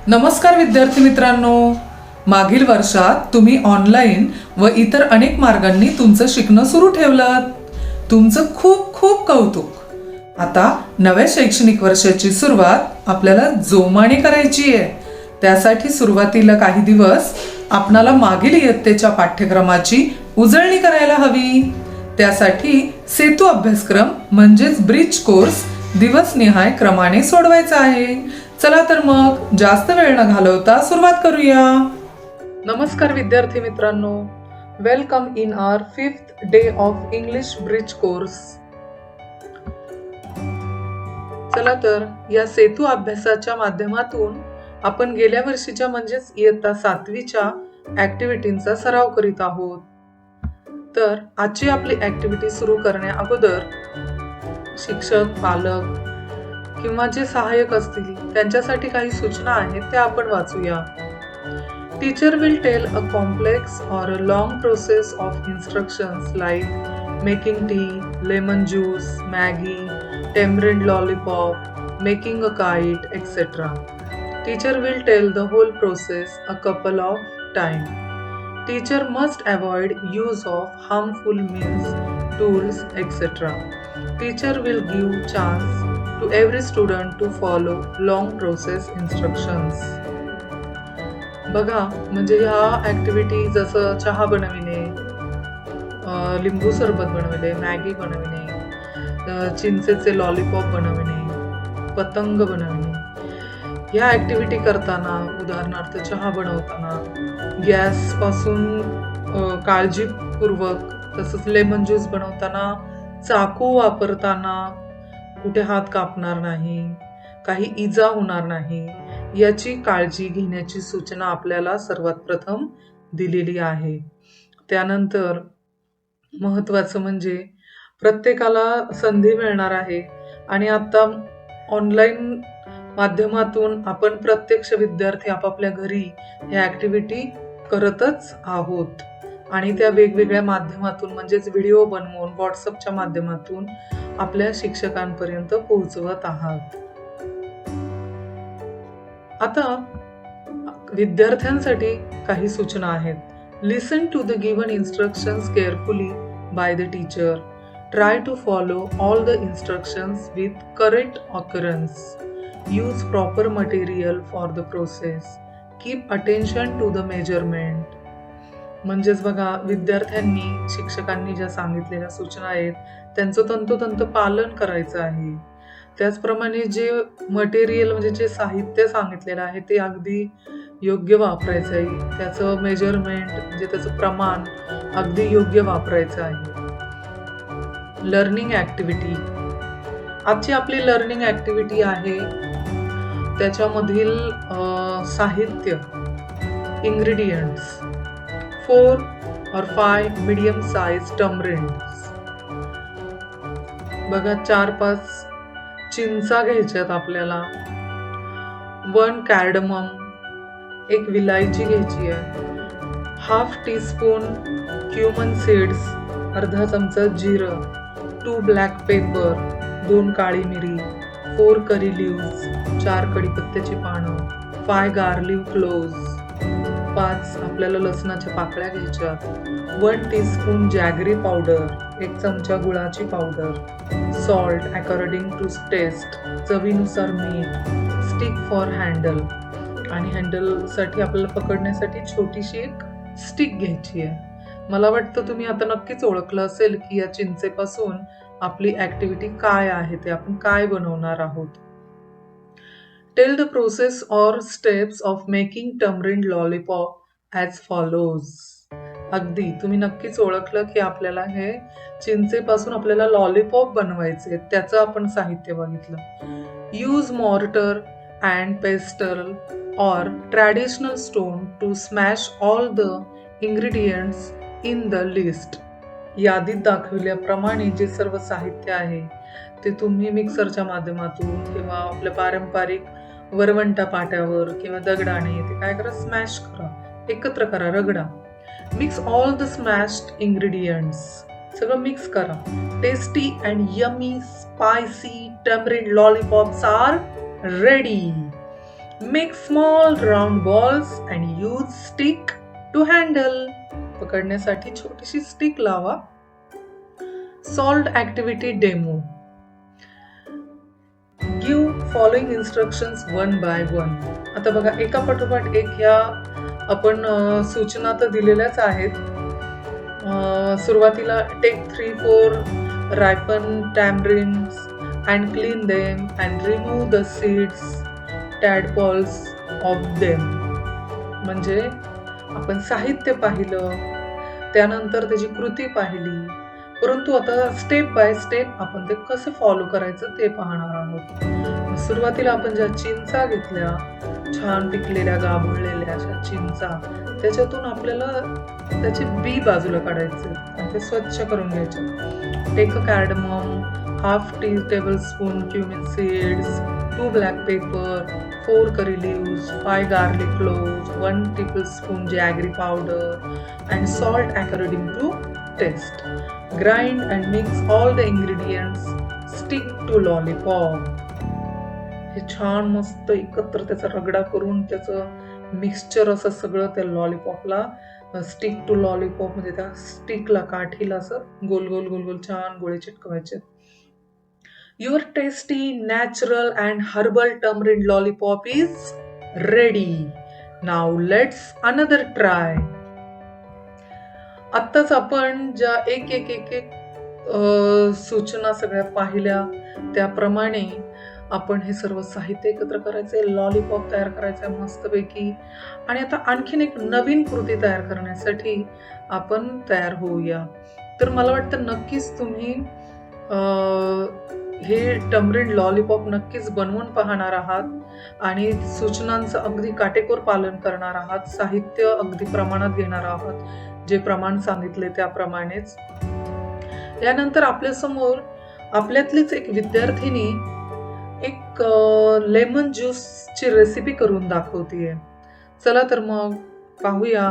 नमस्कार विद्यार्थी मित्रांनो, मागील वर्षात तुम्ही ऑनलाईन व इतर अनेक मार्गांनी तुमचं शिकणं सुरू ठेवलं. तुमचं खूप खूप कौतुक. आता नव्या शैक्षणिक वर्षाची सुरुवात आपल्याला जोमाने करायची आहे. त्यासाठी सुरुवातीला काही दिवस आपणाला मागील इयत्तेच्या पाठ्यक्रमाची उजळणी करायला हवी. त्यासाठी सेतू अभ्यासक्रम म्हणजेच ब्रिज कोर्स दिवसनिहाय क्रमाने सोडवायचा आहे. चला तर मग जास्त वेळ न घालवता सुरुवात करूया. नमस्कार विद्यार्थी मित्रांनो, welcome in our 5th day of English bridge course. चला तर या सेतू अभ्यासाच्या माध्यमातून आपण गेल्या वर्षीच्या म्हणजेच इयत्ता 7वीच्या ऍक्टिव्हिटींचा सराव करीत आहोत. तर आजची आपली ऍक्टिव्हिटी सुरू करण्या अगोदर शिक्षक, पालक किंवा जे सहाय्यक असतील त्यांच्यासाठी काही सूचना आहेत त्या आपण वाचूया. Teacher will tell a complex or a long process of instructions like making tea, lemon juice, Maggi, tamarind lollipop, making a kite, etcetera. Teacher will tell the whole process a couple of time. Teacher must avoid use of harmful means, tools, etc. Teacher will give chance to every student to follow long process instructions. बघा, म्हणजे ह्या activity जसं चहा बनविणे, लिंबू सरबत बनविणे, Maggi बनविणे, चिंचेचे लॉलीपॉप बनविणे, पतंग बनविणे, ह्या ऍक्टिव्हिटी करताना उदाहरणार्थ चहा बनवताना गॅस पासून काळजीपूर्वक, तसंच लेमन ज्यूस बनवताना चाकू वापरताना कुठे हात कापणार नाही, काही इजा होणार नाही याची काळजी घेण्याची सूचना आपल्याला सर्वात प्रथम दिलेली आहे. त्यानंतर महत्त्वाचं म्हणजे प्रत्येकाला संधी मिळणार आहे आणि आता ऑनलाईन माध्यमातून आपण प्रत्यक्ष विद्यार्थी आपापल्या घरी ह्या ऍक्टिव्हिटी करतच आहोत आणि त्या वेगवेगळ्या माध्यमातून म्हणजेच व्हिडिओ बनवून व्हॉट्सअपच्या माध्यमातून आपल्या शिक्षकांपर्यंत पोहोचवत आहात. आता विद्यार्थ्यांसाठी काही सूचना आहेत. Listen to the given instructions carefully by the teacher. Try to follow all the instructions with correct occurrence. Use proper material for the process. Keep attention to the measurement. म्हणजेच बघा, विद्यार्थ्यांनी शिक्षकांनी ज्या सांगितलेल्या सूचना आहेत त्यांचं तंतोतंत पालन करायचं आहे. त्याचप्रमाणे जे मटेरियल म्हणजे जे साहित्य सांगितलेलं आहे ते अगदी योग्य वापरायचं आहे. त्याचं मेजरमेंट म्हणजे त्याचं प्रमाण अगदी योग्य वापरायचं आहे. Learning activity. आजची आपली लर्निंग ऍक्टिव्हिटी आहे त्याच्यामधील साहित्य, ingredients, 4 or 5 medium sized tamarinds. बघा, 4-5 चिंचा घ्यायच्यात आपल्याला, 1 कार्डमम, 1 विलायची घ्यायची आहे, 1/2 टीस्पून क्युमन सीड्स, अर्धा चमचा जिरं, 2 ब्लॅक पेपर, 2 काळी मिरी, 4 करी लिव्स, 4 कढीपत्त्याची पानं, 5 गार्लिक क्लोव्स, 5 आपल्याला लसणाच्या पाकळ्या घ्यायच्या, 1 टीस्पून जॅगरी पावडर, 1 चमचा गुळाची powder, salt according to taste, चवीनुसार मीठ, स्टिक फॉर हँडल, आणि हँडलसाठी आपल्याला पकडण्यासाठी छोटीशी एक स्टिक घ्यायची आहे. मला वाटतं तुम्ही आता नक्कीच ओळखलं असेल की या चिंचेपासून आपली ऍक्टिव्हिटी काय आहे, ते आपण काय बनवणार आहोत. Tell the process or steps of making tamarind lollipop as follows. अगदी तुम्ही नक्कीच ओळखलं की आपल्याला हे चिंचेपासून आपल्याला लॉलीपॉप बनवायचे, त्याचं आपण साहित्य बघितलं. यूज मॉर्टर अँड पेस्टल और traditional stone to smash all the ingredients in the list. यादीत दाखवल्याप्रमाणे जे सर्व साहित्य आहे ते तुम्ही मिक्सरच्या माध्यमातून किंवा आपल्या पारंपरिक वरवंटा पाट्यावर किंवा दगडाने ते काय करा, स्मॅश करा, एकत्र करा, रगडा. Mix all the smashed ingredients. सगळं मिक्स करा. Tasty and yummy spicy tamarind lollipops are ready. Make small round balls and use stick to handle. पकडण्यासाठी छोटीशी स्टिक लावा. Solved activity demo. Give following instructions one by one. आता बघा एका पाठोपाठ एक ह्या आपण सूचना तर दिलेल्याच आहेत. सुरुवातीला take 3-4 ripen tamarinds and clean them and remove the seeds, tadpoles of them. म्हणजे आपण साहित्य पाहिलं, त्यानंतर त्याची कृती पाहिली, परंतु आता स्टेप बाय स्टेप आपण ते कसं फॉलो करायचं ते पाहणार आहोत. सुरुवातीला आपण ज्या चिंचा घेतल्या, छान पिकलेल्या गाभळलेल्या अशा चिंचा, त्याच्यातून आपल्याला त्याचे बी बाजूला काढायचे आणि ते स्वच्छ करून घ्यायचे. Take a cardamom, half tea tablespoon cumin seeds, 2 black pepper, 4 curry leaves, 5 garlic cloves, 1 tablespoon jaggery powder, and salt according to taste. Grind and mix all the ingredients. Stick to lollipop. हे छान मस्त एकत्र त्याचा रगडा करून त्याचं mixture असं सगळं त्या लॉलीपॉपला स्टिक टू लॉलीपॉप म्हणजे त्या स्टिकला काठीला असं गोल गोल गोल गोल छान गोळे चिटकवायचे. Your tasty, natural and herbal tamarind lollipop is ready. Now let's another try. आत्ताच आपण ज्या एक एक एक एक सूचना सगळ्या पाहिल्या त्याप्रमाणे आपण हे सर्व साहित्य एकत्र करायचे, लॉलीपॉप तयार करायचा मस्तपैकी. आणि आता आणखीन एक नवीन कृती तयार करण्यासाठी आपण तयार होऊया. तर मला वाटतं नक्कीच तुम्ही हे टमरिंड लॉलीपॉप नक्कीच बनवून पाहणार आहात आणि सूचनांचं अगदी काटेकोर पालन करणार आहात. साहित्य अगदी प्रमाणात घेणार आहात, जे प्रमाण सांगितले त्याप्रमाणेच. यानंतर आपल्यासमोर आपल्यातलीच एक विद्यार्थिनी एक लेमन ज्यूसची रेसिपी करून दाखवतीये. चला तर मग पाहूया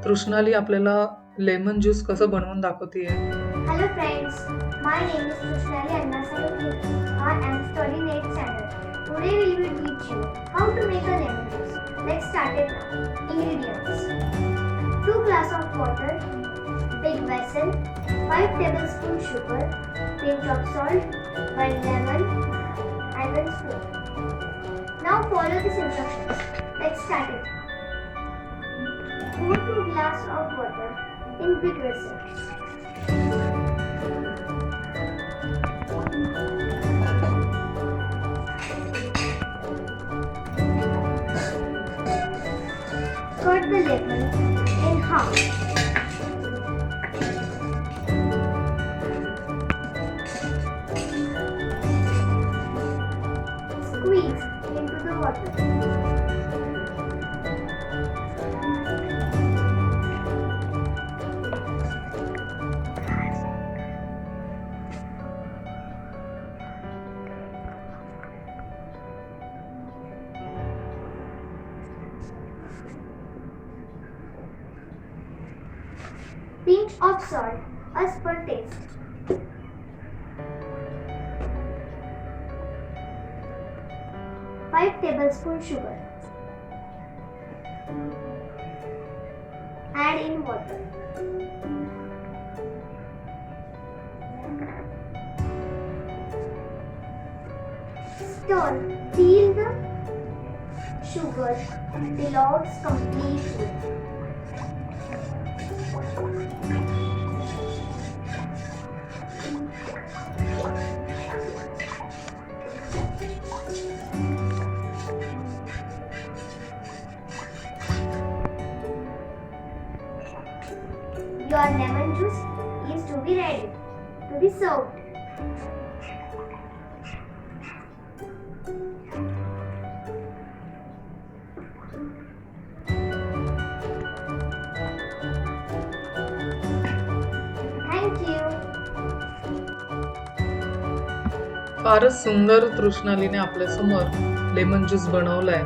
तृष्णाली आपल्याला लेमन ज्यूस कसं बनवून दाखवतीये. Hello friends, my name is Trushnali Annasarukhi. I am studying 8th standard. Today we will teach you how to make a lemon juice. Let's start it now. Ingredients: 2 glass of water, big vessel, 5 tablespoon sugar, pinch of salt, 1 lemon, and 1 spoon. Now follow these instructions. Let's start it. Pour 2 glass of water in big vessel. Cut the lemon in half. Squeeze into the water. Pinch of salt as per taste. 5 tablespoon sugar. Add in water. Stir till the sugar dissolves completely. Your lemon juice is to be ready to be served. Thank you. फारच सुंदर तृष्णालीने आपल्यासमोर lemon juice बनवलाय.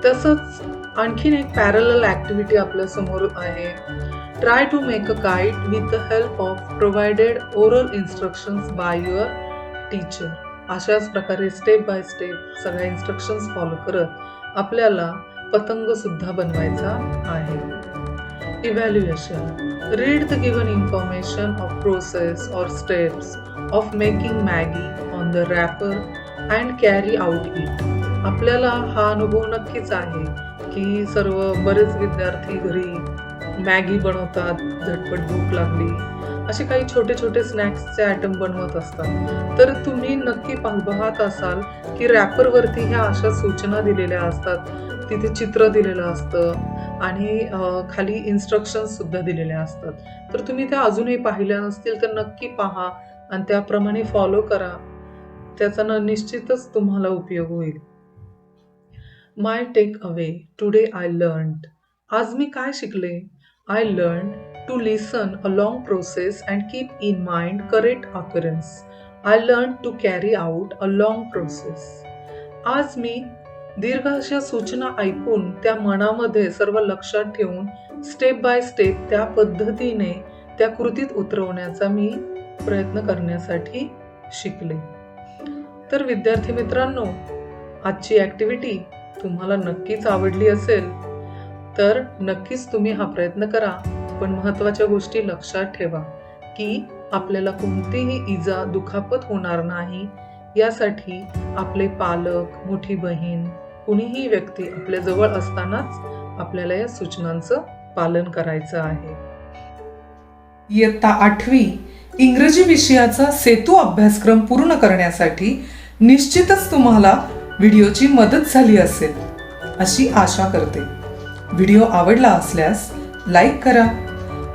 तसंच आणखीन एक parallel activity आपल्यासमोर आहे. Try to make a kite with the help of provided oral instructions by your teacher. अशाच प्रकारे स्टेप बाय स्टेप सगळ्या इन्स्ट्रक्शन्स फॉलो करत आपल्याला पतंग सुद्धा बनवायचा आहे. Evaluation. Read the given information of process or steps of making Maggi on the wrapper and carry out it. आपल्याला हा अनुभव नक्कीच आहे की बरेच विद्यार्थी घरी मॅगी बनवतात, झटपट भूक लागली, असे काही छोटे छोटे स्नॅक्सचे आयटम बनवत असतात. तर तुम्ही नक्की पाहत असाल की रॅपरवरती ह्या अशा सूचना दिलेल्या असतात, तिथे चित्र दिलेलं असतं आणि खाली इन्स्ट्रक्शन्स सुद्धा दिलेल्या असतात. तर तुम्ही त्या अजूनही पाहिल्या नसतील तर नक्की पहा आणि त्याप्रमाणे फॉलो करा. त्याचा निश्चितच तुम्हाला उपयोग होईल. My takeaway. Today I learned. आज मी काय शिकले? I learn to listen a long process and keep in mind correct occurrence. I learn to carry out a long process. आज मी दीर्घ अशा सूचना ऐकून त्या मनामध्ये सर्व लक्षात ठेवून स्टेप बाय स्टेप त्या पद्धतीने त्या कृतीत उतरवण्याचा मी प्रयत्न करण्यासाठी शिकले. तर विद्यार्थी मित्रांनो, आजची ॲक्टिव्हिटी तुम्हाला नक्कीच आवडली असेल तर नक्कीच तुम्ही हा प्रयत्न करा. पण महत्त्वाच्या गोष्टी लक्षात ठेवा की आपल्याला कोणतीही इजा, दुखापत होणार नाही यासाठी आपले पालक, मोठी बहीण, कुणीही व्यक्ती आपल्या जवळ असतानाच आपल्याला या सूचनांचं पालन करायचं आहे. इयत्ता 8वी इंग्रजी विषयाचा सेतू अभ्यासक्रम पूर्ण करण्यासाठी निश्चितच तुम्हाला व्हिडिओची मदत झाली असेल अशी आशा करते. व्हिडिओ आवडला असल्यास लाईक करा.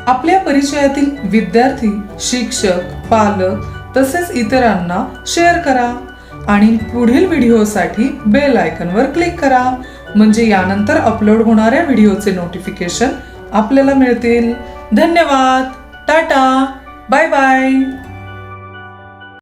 आपल्या परिचयातील विद्यार्थी, शिक्षक, पालक तसेच इतरांना शेअर करा आणि पुढील व्हिडिओसाठी बेल आयकॉनवर क्लिक करा. म्हणजे यानंतर अपलोड होणाऱ्या व्हिडिओचे नोटिफिकेशन आपल्याला मिळतील. धन्यवाद. टाटा. Bye bye.